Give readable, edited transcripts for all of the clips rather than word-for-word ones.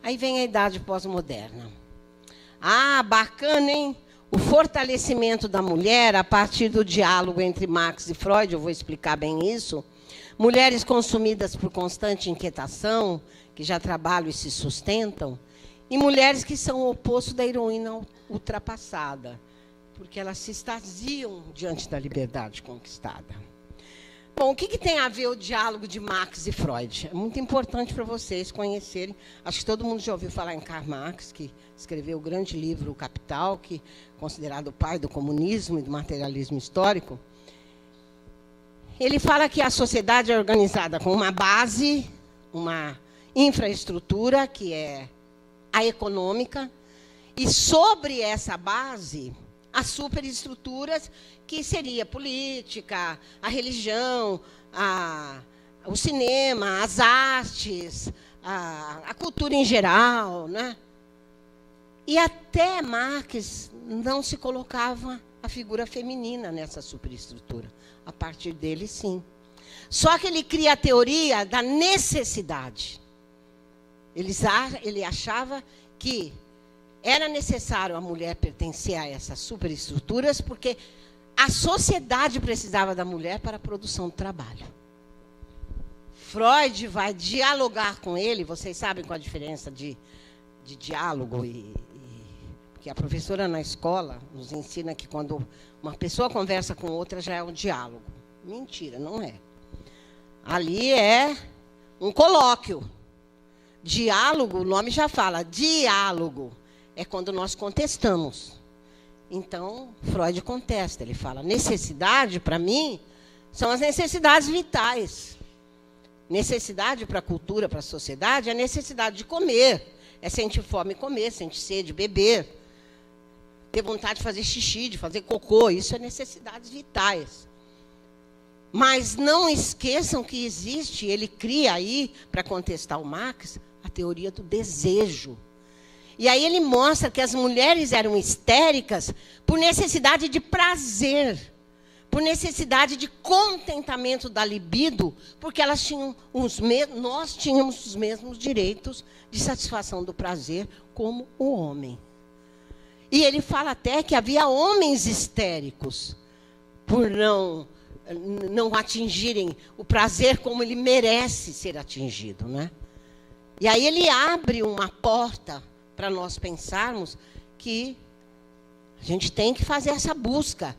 Aí vem a idade pós-moderna. Ah, bacana, hein? O fortalecimento da mulher a partir do diálogo entre Marx e Freud, eu vou explicar bem isso. Mulheres consumidas por constante inquietação, que já trabalham e se sustentam, e mulheres que são o oposto da heroína ultrapassada, porque elas se extasiam diante da liberdade conquistada. Bom, o que tem a ver o diálogo de Marx e Freud? É muito importante para vocês conhecerem. Acho que todo mundo já ouviu falar em Karl Marx, que escreveu o grande livro O Capital, que é considerado o pai do comunismo e do materialismo histórico. Ele fala que a sociedade é organizada com uma base, uma infraestrutura, que é a econômica, e sobre essa base, as superestruturas, que seria a política, a religião, o cinema, as artes, a cultura em geral, né? E até Marx não se colocava a figura feminina nessa superestrutura. A partir dele, sim. Só que ele cria a teoria da necessidade. Ele achava que era necessário a mulher pertencer a essas superestruturas, porque a sociedade precisava da mulher para a produção do trabalho. Freud vai dialogar com ele, vocês sabem qual a diferença de diálogo porque a professora na escola nos ensina que quando uma pessoa conversa com outra já é um diálogo. Mentira, não é. Ali é um colóquio. Diálogo, o nome já fala, diálogo. É quando nós contestamos. Então, Freud contesta. Ele fala, necessidade, para mim, são as necessidades vitais. Necessidade para a cultura, para a sociedade, é a necessidade de comer. É sentir fome comer, sentir sede beber. Ter vontade de fazer xixi, de fazer cocô. Isso é necessidades vitais. Mas não esqueçam que existe, ele cria aí, para contestar o Marx, a teoria do desejo. E aí ele mostra que as mulheres eram histéricas por necessidade de prazer, por necessidade de contentamento da libido, porque elas tinham nós tínhamos os mesmos direitos de satisfação do prazer como o homem. E ele fala até que havia homens histéricos por não atingirem o prazer como ele merece ser atingido, né? E aí ele abre uma porta para nós pensarmos que a gente tem que fazer essa busca,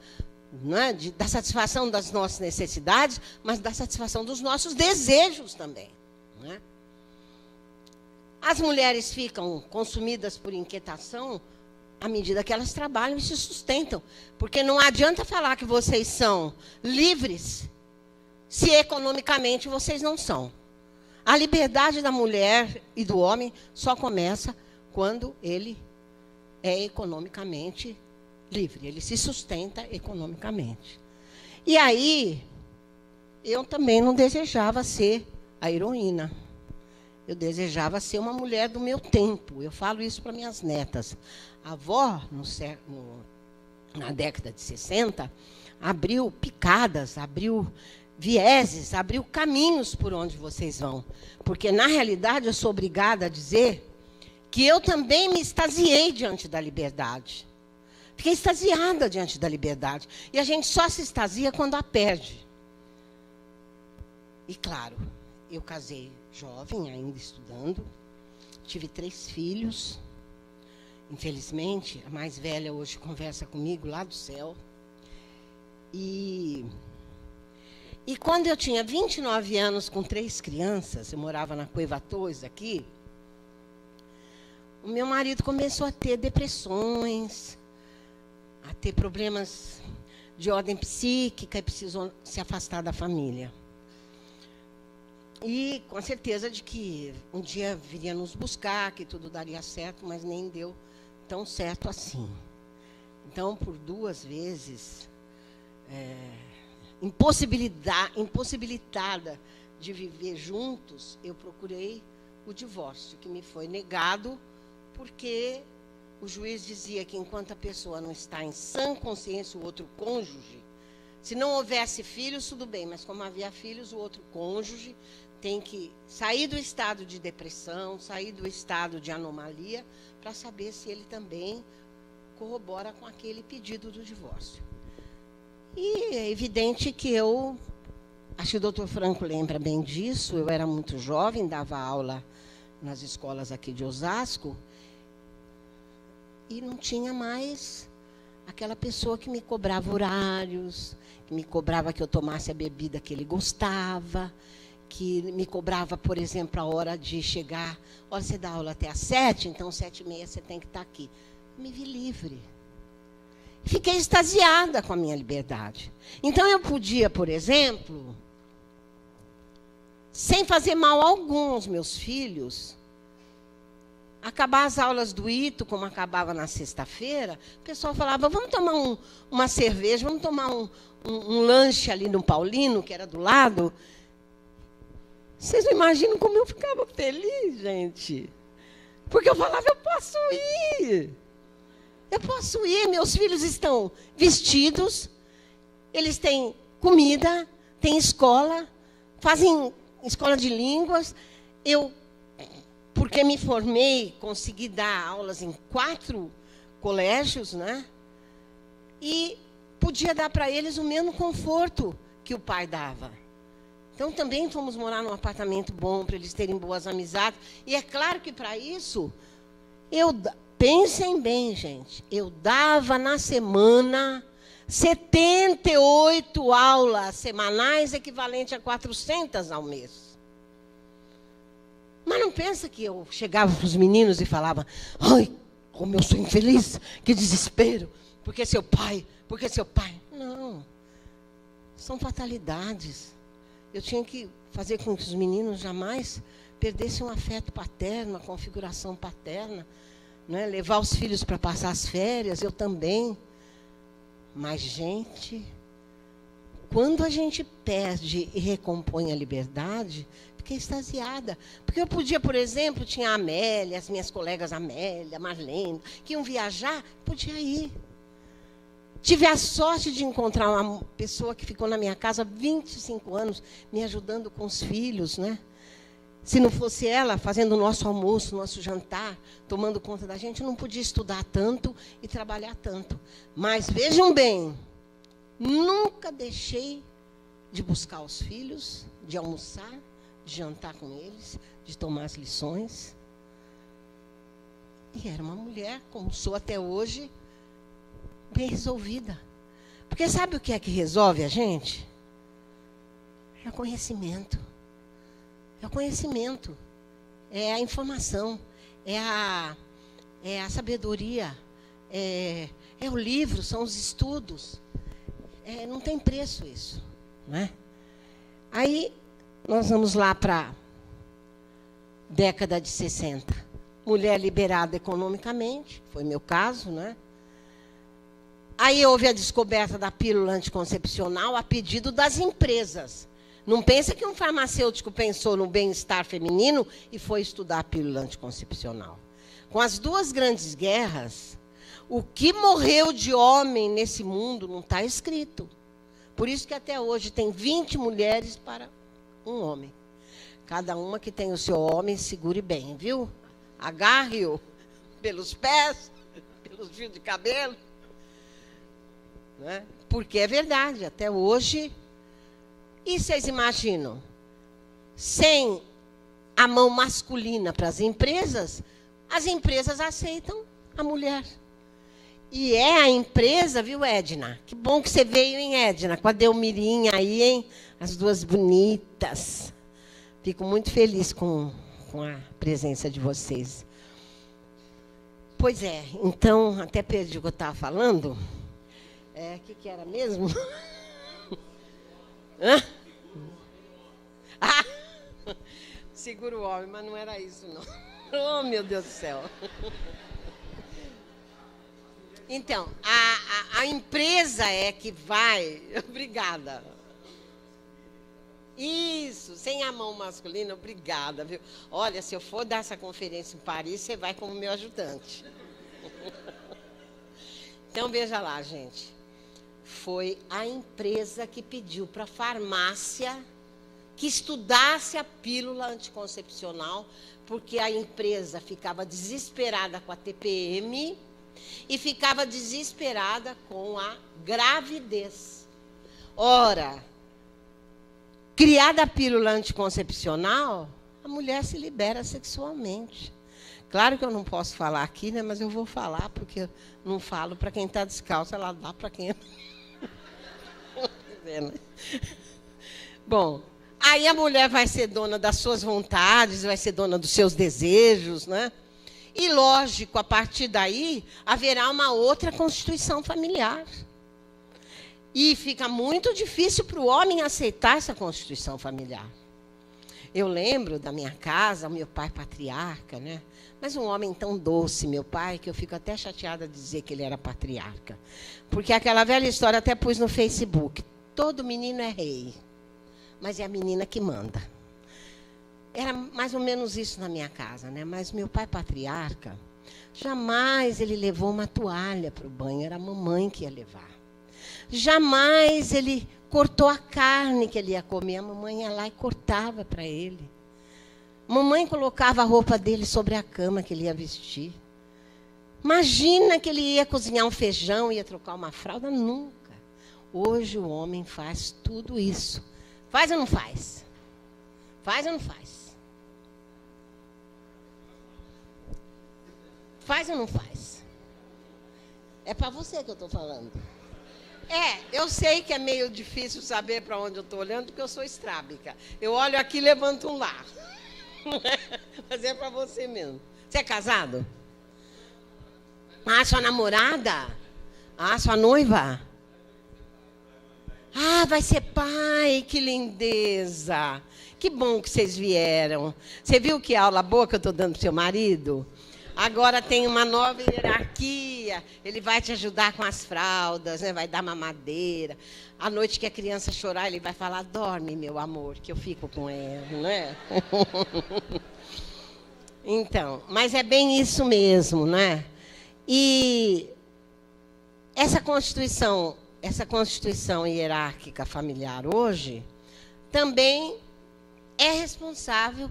né, da satisfação das nossas necessidades, mas da satisfação dos nossos desejos também, né? As mulheres ficam consumidas por inquietação à medida que elas trabalham e se sustentam. Porque não adianta falar que vocês são livres se economicamente vocês não são. A liberdade da mulher e do homem só começa quando ele é economicamente livre. Ele se sustenta economicamente. E aí, eu também não desejava ser a heroína. Eu desejava ser uma mulher do meu tempo. Eu falo isso para minhas netas. A avó, na década de 60, abriu picadas, abriu vieses, abriu caminhos por onde vocês vão. Porque, na realidade, eu sou obrigada a dizer que eu também me extasiei diante da liberdade. Fiquei extasiada diante da liberdade. E a gente só se extasia quando a perde. E, claro, eu casei jovem, ainda estudando. Tive 3 filhos. Infelizmente, a mais velha hoje conversa comigo lá do céu. E quando eu tinha 29 anos, com 3 crianças, eu morava na Coiva Torres, aqui, o meu marido começou a ter depressões, a ter problemas de ordem psíquica e precisou se afastar da família. E com a certeza de que um dia viria nos buscar, que tudo daria certo, mas nem deu tão certo assim. Então, por 2 vezes, impossibilitada de viver juntos, eu procurei o divórcio, que me foi negado, porque o juiz dizia que enquanto a pessoa não está em sã consciência, o outro cônjuge, se não houvesse filhos, tudo bem, mas como havia filhos, o outro cônjuge tem que sair do estado de depressão, sair do estado de anomalia, para saber se ele também corrobora com aquele pedido do divórcio. E é evidente que acho que o doutor Franco lembra bem disso, eu era muito jovem, dava aula nas escolas aqui de Osasco, e não tinha mais aquela pessoa que me cobrava horários, que me cobrava que eu tomasse a bebida que ele gostava, que me cobrava, por exemplo, a hora de chegar. Olha, você dá aula até às 7, então 7h30 você tem que estar aqui. Me vi livre. Fiquei extasiada com a minha liberdade. Então, eu podia, por exemplo, sem fazer mal algum aos meus filhos, acabar as aulas do ITO, como acabava na sexta-feira, o pessoal falava, vamos tomar uma cerveja, vamos tomar um lanche ali no Paulino, que era do lado. Vocês não imaginam como eu ficava feliz, gente. Porque eu falava, eu posso ir. Eu posso ir, meus filhos estão vestidos, eles têm comida, têm escola, fazem escola de línguas. Eu, porque me formei, consegui dar aulas em 4 colégios, né? E podia dar para eles o mesmo conforto que o pai dava. Então, também fomos morar num apartamento bom, para eles terem boas amizades. E é claro que, para isso, pensem bem, gente, eu dava na semana 78 aulas semanais, equivalente a 400 ao mês. Mas não pensa que eu chegava para os meninos e falava, ai, como eu sou infeliz, que desespero, porque seu pai. Não, são fatalidades. Eu tinha que fazer com que os meninos jamais perdessem um afeto paterno, a configuração paterna, né? Levar os filhos para passar as férias, eu também. Mas, gente, quando a gente perde e recompõe a liberdade, fiquei extasiada. Porque eu podia, por exemplo, tinha a Amélia, as minhas colegas Amélia, Marlene, que iam viajar, podia ir. Tive a sorte de encontrar uma pessoa que ficou na minha casa 25 anos, me ajudando com os filhos, né? Se não fosse ela fazendo o nosso almoço, o nosso jantar, tomando conta da gente, eu não podia estudar tanto e trabalhar tanto. Mas vejam bem, nunca deixei de buscar os filhos, de almoçar, de jantar com eles, de tomar as lições. E era uma mulher, como sou até hoje, bem resolvida. Porque sabe o que é que resolve a gente? É o conhecimento. É o conhecimento. É a informação. É a sabedoria. É o livro, são os estudos. Não tem preço isso. Né? Aí, nós vamos lá para a década de 60. Mulher liberada economicamente, foi meu caso, né? Aí houve a descoberta da pílula anticoncepcional a pedido das empresas. Não pensa que um farmacêutico pensou no bem-estar feminino e foi estudar a pílula anticoncepcional. Com as 2 grandes guerras, o que morreu de homem nesse mundo não está escrito. Por isso que até hoje tem 20 mulheres para um homem. Cada uma que tem o seu homem, segure bem, viu? Agarre-o pelos pés, pelos fios de cabelo. Né? Porque é verdade, até hoje. E vocês imaginam? Sem a mão masculina para as empresas aceitam a mulher. E é a empresa, viu, Edna? Que bom que você veio, hein, Edna? Com a Delmirinha aí, hein? As 2 bonitas. Fico muito feliz com a presença de vocês. Pois é, então, até perdi o que eu estava falando. O que era mesmo? Hã? Segura o homem, mas não era isso, não. Oh, meu Deus do céu. Então, a empresa é que vai... Obrigada. Isso, sem a mão masculina, obrigada, viu? Olha, se eu for dar essa conferência em Paris, você vai como meu ajudante. Então, veja lá, gente. Foi a empresa que pediu para a farmácia que estudasse a pílula anticoncepcional, porque a empresa ficava desesperada com a TPM e ficava desesperada com a gravidez. Ora, criada a pílula anticoncepcional, a mulher se libera sexualmente. Claro que eu não posso falar aqui, né, mas eu vou falar, porque eu não falo para quem está descalço, ela dá para quem... Bom, aí a mulher vai ser dona das suas vontades, vai ser dona dos seus desejos, né? E, lógico, a partir daí, haverá uma outra constituição familiar. E fica muito difícil para o homem aceitar essa constituição familiar. Eu lembro da minha casa, meu pai patriarca, né? Mas um homem tão doce, meu pai, que eu fico até chateada de dizer que ele era patriarca. Porque aquela velha história até pus no Facebook. Todo menino é rei, mas é a menina que manda. Era mais ou menos isso na minha casa, né? Mas meu pai patriarca, jamais ele levou uma toalha para o banho, era a mamãe que ia levar. Jamais ele cortou a carne que ele ia comer, a mamãe ia lá e cortava para ele. Mamãe colocava a roupa dele sobre a cama que ele ia vestir. Imagina que ele ia cozinhar um feijão, ia trocar uma fralda, nunca. Hoje o homem faz tudo isso. Faz ou não faz? Faz ou não faz? Faz ou não faz? É para você que eu estou falando. Eu sei que é meio difícil saber para onde eu estou olhando, porque eu sou estrábica. Eu olho aqui e levanto um lar. Mas é para você mesmo. Você é casado? Ah, sua namorada? Ah, sua noiva? Ah, vai ser pai, que lindeza. Que bom que vocês vieram. Você viu que aula boa que eu estou dando para o seu marido? Agora tem uma nova hierarquia. Ele vai te ajudar com as fraldas, né? Vai dar mamadeira. À noite que a criança chorar, ele vai falar, dorme, meu amor, que eu fico com ela, né? Então, mas é bem isso mesmo, né? E essa constituição hierárquica familiar hoje também é responsável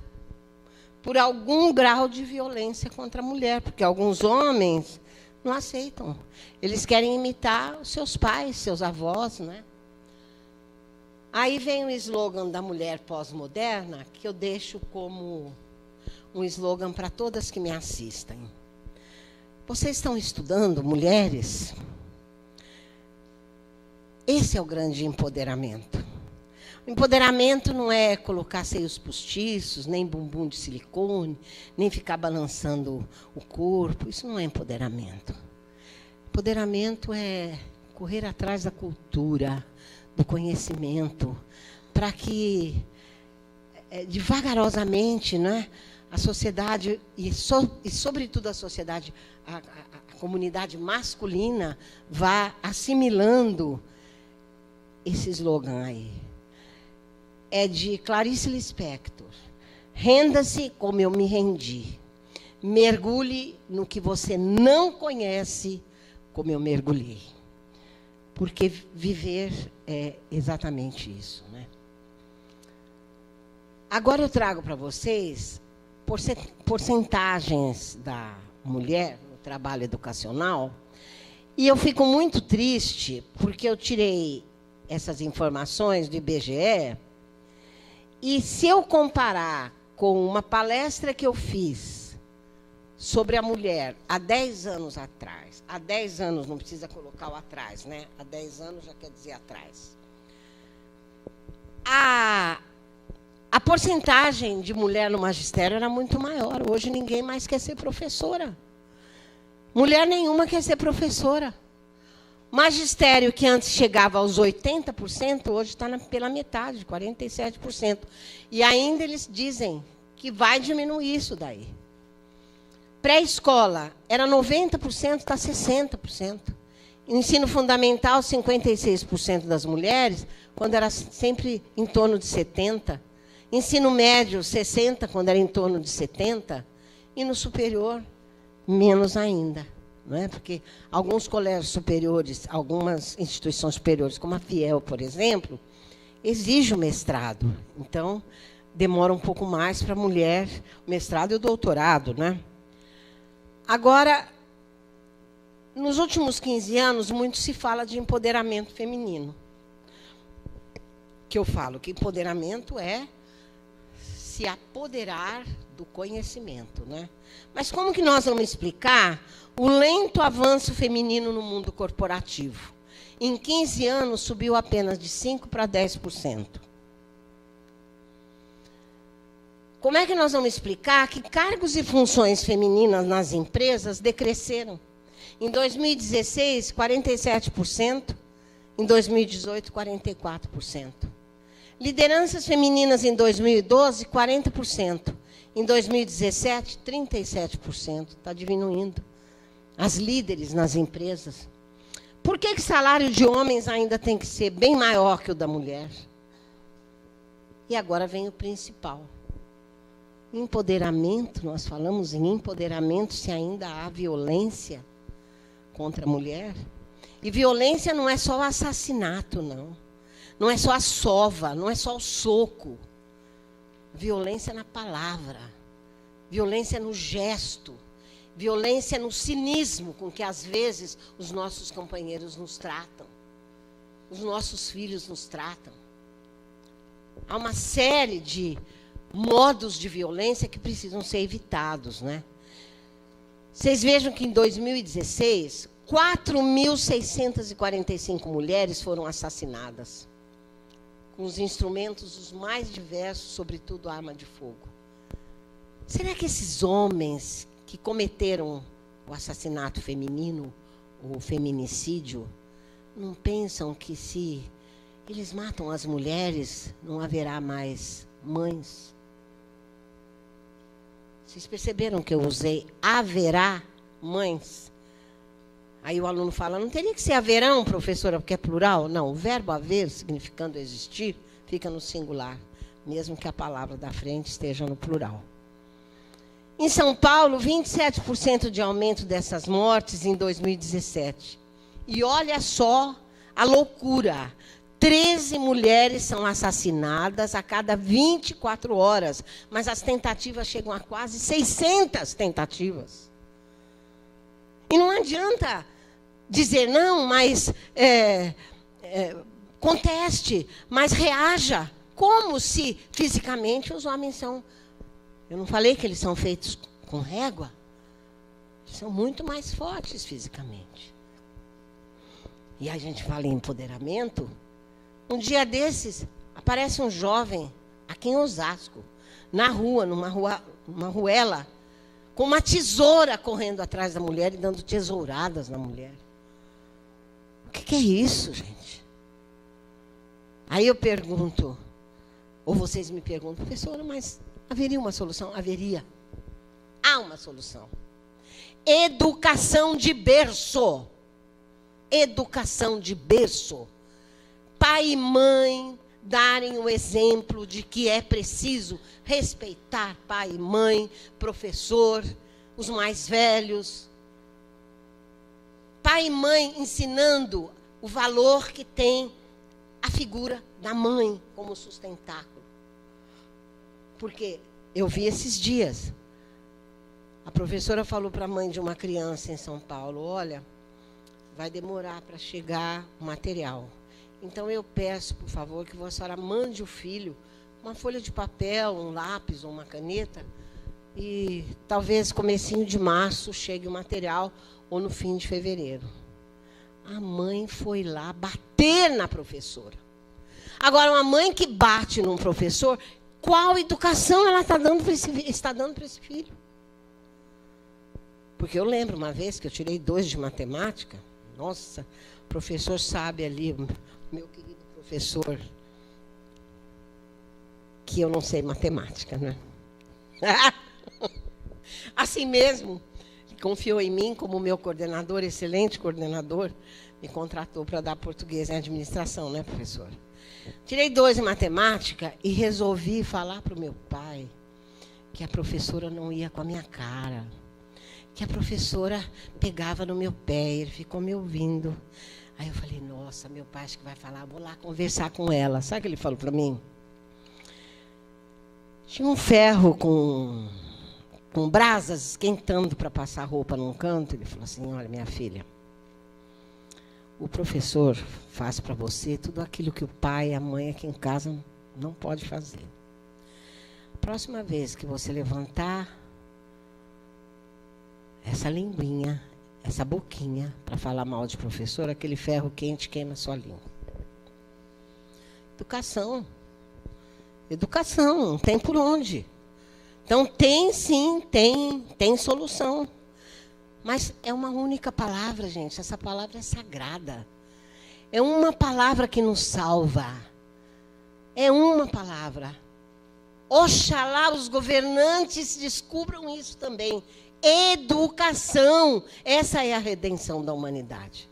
por algum grau de violência contra a mulher, porque alguns homens não aceitam. Eles querem imitar os seus pais, seus avós, né? Aí vem o slogan da mulher pós-moderna, que eu deixo como um slogan para todas que me assistem. Vocês estão estudando, mulheres? Esse é o grande empoderamento. O empoderamento não é colocar seios postiços, nem bumbum de silicone, nem ficar balançando o corpo. Isso não é empoderamento. Empoderamento é correr atrás da cultura, do conhecimento, para que, devagarosamente, né, a sociedade, e sobretudo a sociedade, a comunidade masculina, vá assimilando esse slogan aí. É de Clarice Lispector. Renda-se como eu me rendi. Mergulhe no que você não conhece como eu mergulhei. Porque viver é exatamente isso, né? Agora eu trago para vocês porcentagens da mulher no trabalho educacional. E eu fico muito triste porque eu tirei essas informações do IBGE. E se eu comparar com uma palestra que eu fiz sobre a mulher há 10 anos atrás, há 10 anos, não precisa colocar o atrás, né? Há 10 anos já quer dizer atrás. A porcentagem de mulher no magistério era muito maior. Hoje ninguém mais quer ser professora. Mulher nenhuma quer ser professora. Magistério, que antes chegava aos 80%, hoje está pela metade, 47%. E ainda eles dizem que vai diminuir isso daí. Pré-escola era 90%, está 60%. Ensino fundamental, 56% das mulheres, quando era sempre em torno de 70%. Ensino médio, 60%, quando era em torno de 70%. E no superior, menos ainda. Não é? Porque alguns colégios superiores, algumas instituições superiores, como a Fiel, por exemplo, exige o mestrado. Então, demora um pouco mais para a mulher, o mestrado e o doutorado, né? Agora, nos últimos 15 anos, muito se fala de empoderamento feminino. Que eu falo que empoderamento é se apoderar do conhecimento, né? Mas como que nós vamos explicar o lento avanço feminino no mundo corporativo? Em 15 anos, subiu apenas de 5% para 10%. Como é que nós vamos explicar que cargos e funções femininas nas empresas decresceram? Em 2016, 47%. Em 2018, 44%. Lideranças femininas em 2012, 40%. Em 2017, 37%. Está diminuindo. As líderes nas empresas. Por que o salário de homens ainda tem que ser bem maior que o da mulher? E agora vem o principal. Empoderamento, nós falamos em empoderamento se ainda há violência contra a mulher. E violência não é só o assassinato, não. Não é só a sova, não é só o soco. Violência na palavra. Violência no gesto. Violência no cinismo com que, às vezes, os nossos companheiros nos tratam. Os nossos filhos nos tratam. Há uma série de modos de violência que precisam ser evitados, né? Vocês vejam que em 2016, 4.645 mulheres foram assassinadas. Com os instrumentos os mais diversos, sobretudo arma de fogo. Será que esses homens que cometeram o assassinato feminino, o feminicídio, não pensam que se eles matam as mulheres, não haverá mais mães? Vocês perceberam que eu usei haverá mães? Aí o aluno fala, não teria que ser haverão, professora, porque é plural? Não, o verbo haver, significando existir, fica no singular, mesmo que a palavra da frente esteja no plural. Em São Paulo, 27% de aumento dessas mortes em 2017. E olha só a loucura. 13 mulheres são assassinadas a cada 24 horas. Mas as tentativas chegam a quase 600 tentativas. E não adianta dizer não, mas conteste, mas reaja. Como se fisicamente os homens são... Eu não falei que eles são feitos com régua? Eles são muito mais fortes fisicamente. E a gente fala em empoderamento. Um dia desses, aparece um jovem, aqui em Osasco, na rua, numa ruela, com uma tesoura correndo atrás da mulher e dando tesouradas na mulher. O que é isso, gente? Aí eu pergunto, ou vocês me perguntam, professora, mas haveria uma solução? Haveria. Há uma solução. Educação de berço. Educação de berço. Pai e mãe darem o exemplo de que é preciso respeitar pai e mãe, professor, os mais velhos. Pai e mãe ensinando o valor que tem a figura da mãe como sustentáculo. Porque eu vi esses dias, a professora falou para a mãe de uma criança em São Paulo, olha, vai demorar para chegar o material. Então eu peço, por favor, que a senhora mande o filho uma folha de papel, um lápis ou uma caneta, e talvez comecinho de março chegue o material, ou no fim de fevereiro. A mãe foi lá bater na professora. Agora, uma mãe que bate num professor, qual educação ela está dando para esse filho? Porque eu lembro uma vez que eu tirei 2 de matemática. Nossa, o professor sabe ali, meu querido professor, que eu não sei matemática, né? Assim mesmo, confiou em mim como meu coordenador, excelente coordenador, me contratou para dar português em administração, né, professor? Tirei 2 em matemática e resolvi falar para o meu pai que a professora não ia com a minha cara, que a professora pegava no meu pé, ele ficou me ouvindo. Aí eu falei, nossa, meu pai acho que vai falar, vou lá conversar com ela. Sabe o que ele falou para mim? Tinha um ferro com brasas esquentando para passar roupa num canto. Ele falou assim, olha, minha filha, o professor faz para você tudo aquilo que o pai e a mãe aqui em casa não pode fazer. Próxima vez que você levantar essa linguinha, essa boquinha, para falar mal de professor, aquele ferro quente queima a sua língua. Educação. Educação, não tem por onde. Então, tem sim, tem solução. Mas é uma única palavra, gente. Essa palavra é sagrada. É uma palavra que nos salva. É uma palavra. Oxalá os governantes descubram isso também. Educação. Essa é a redenção da humanidade.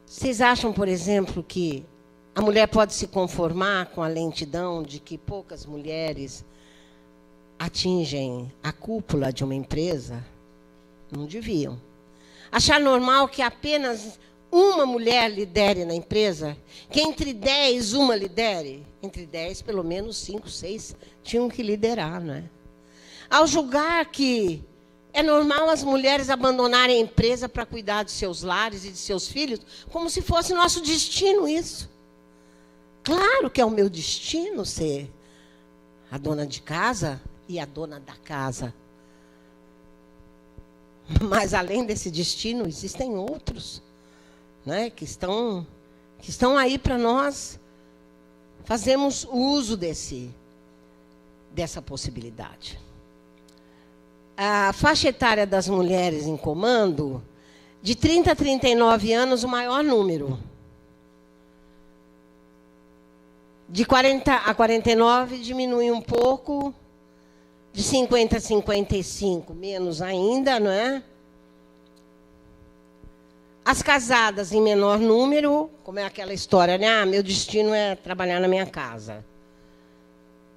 Vocês acham, por exemplo, que a mulher pode se conformar com a lentidão de que poucas mulheres atingem a cúpula de uma empresa? Não deviam. Achar normal que apenas uma mulher lidere na empresa? Que entre 10, uma lidere? Entre 10, pelo menos 5, 6 tinham que liderar, não é? Ao julgar que é normal as mulheres abandonarem a empresa para cuidar de seus lares e de seus filhos, como se fosse nosso destino isso. Claro que é o meu destino ser a dona de casa e a dona da casa. Mas, além desse destino, existem outros, né, que estão aí para nós fazermos uso dessa possibilidade. A faixa etária das mulheres em comando, de 30 a 39 anos, o maior número. De 40 a 49 diminui um pouco, de 50 a 55 menos ainda, não é? As casadas em menor número, como é aquela história, né? Ah, meu destino é trabalhar na minha casa.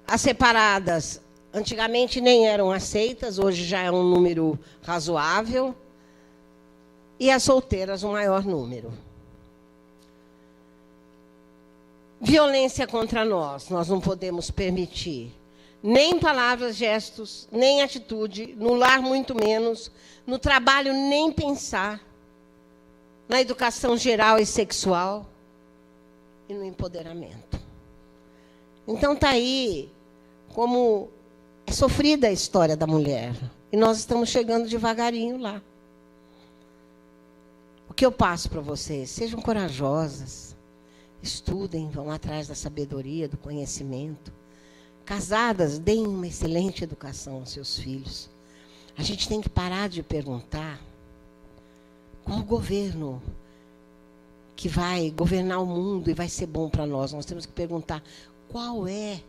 As separadas, antigamente nem eram aceitas, hoje já é um número razoável. E as solteiras, o maior número. Violência contra nós não podemos permitir. Nem palavras, gestos, nem atitude, no lar muito menos, no trabalho nem pensar, na educação geral e sexual e no empoderamento. Então está aí como é sofrida a história da mulher. E nós estamos chegando devagarinho lá. O que eu passo para vocês? Sejam corajosas. Estudem, vão atrás da sabedoria, do conhecimento. Casadas, deem uma excelente educação aos seus filhos. A gente tem que parar de perguntar qual governo que vai governar o mundo e vai ser bom para nós. Nós temos que perguntar qual é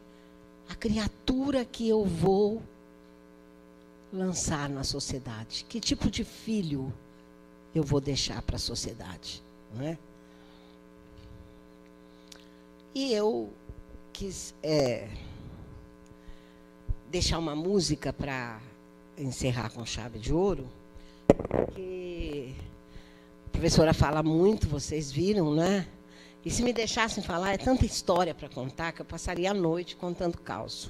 a criatura que eu vou lançar na sociedade. Que tipo de filho eu vou deixar para a sociedade, não é? E eu quis deixar uma música para encerrar com chave de ouro, porque a professora fala muito, vocês viram, né? E se me deixassem falar, é tanta história para contar que eu passaria a noite contando casos.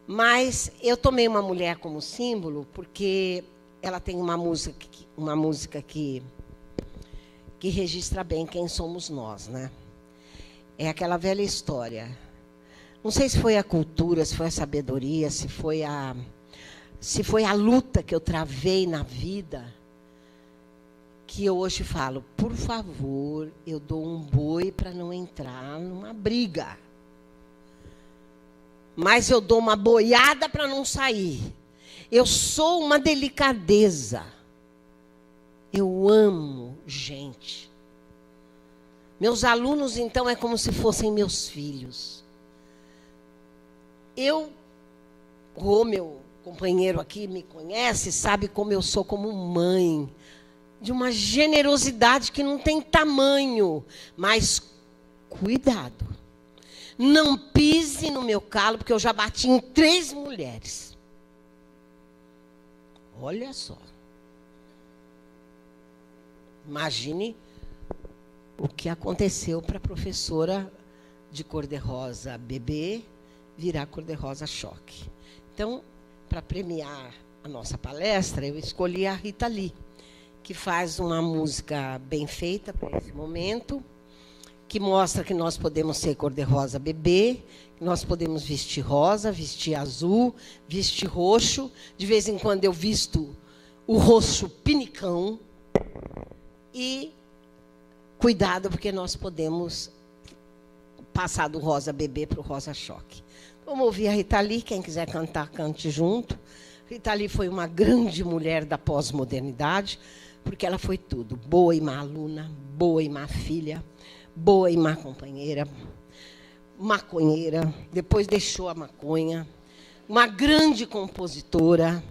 Mas eu tomei uma mulher como símbolo porque ela tem uma música que registra bem quem somos nós, né? É aquela velha história. Não sei se foi a cultura, se foi a sabedoria, se foi a luta que eu travei na vida, que eu hoje falo, por favor, eu dou um boi para não entrar numa briga. Mas eu dou uma boiada para não sair. Eu sou uma delicadeza. Eu amo gente. Meus alunos, então, é como se fossem meus filhos. O meu companheiro aqui me conhece, sabe como eu sou como mãe. De uma generosidade que não tem tamanho. Mas cuidado. Não pise no meu calo, porque eu já bati em 3 mulheres. Olha só. Imagine o que aconteceu para a professora de cor-de-rosa bebê virar cor-de-rosa choque. Então, para premiar a nossa palestra, eu escolhi a Rita Lee, que faz uma música bem feita para esse momento, que mostra que nós podemos ser cor-de-rosa bebê, que nós podemos vestir rosa, vestir azul, vestir roxo. De vez em quando eu visto o roxo pinicão. E cuidado, porque nós podemos passar do rosa bebê para o rosa choque. Vamos ouvir a Rita Lee, quem quiser cantar, cante junto. Rita Lee foi uma grande mulher da pós-modernidade, porque ela foi tudo. Boa e má aluna, boa e má filha, boa e má companheira, maconheira, depois deixou a maconha, uma grande compositora,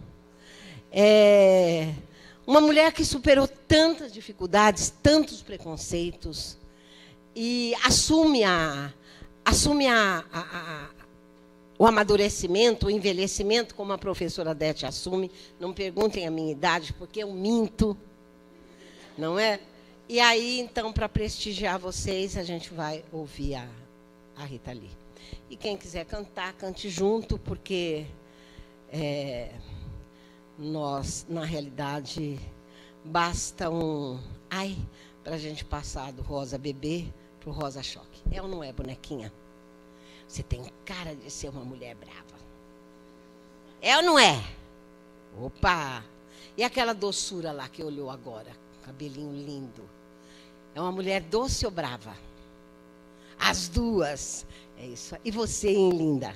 uma mulher que superou tantas dificuldades, tantos preconceitos, e assume o amadurecimento, o envelhecimento, como a professora Dete assume. Não perguntem a minha idade, porque eu minto, não é? E aí, então, para prestigiar vocês, a gente vai ouvir a Rita Lee. E quem quiser cantar, cante junto, porque nós, na realidade, basta um ai para a gente passar do rosa bebê para o rosa choque. É ou não é, bonequinha? Você tem cara de ser uma mulher brava. É ou não é? Opa! E aquela doçura lá que olhou agora? Cabelinho lindo. É uma mulher doce ou brava? As duas. É isso. E você, hein, linda?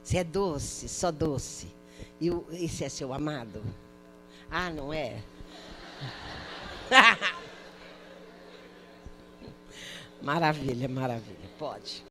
Você é doce, só doce. E esse é seu amado? Ah, não é? Maravilha, maravilha. Pode.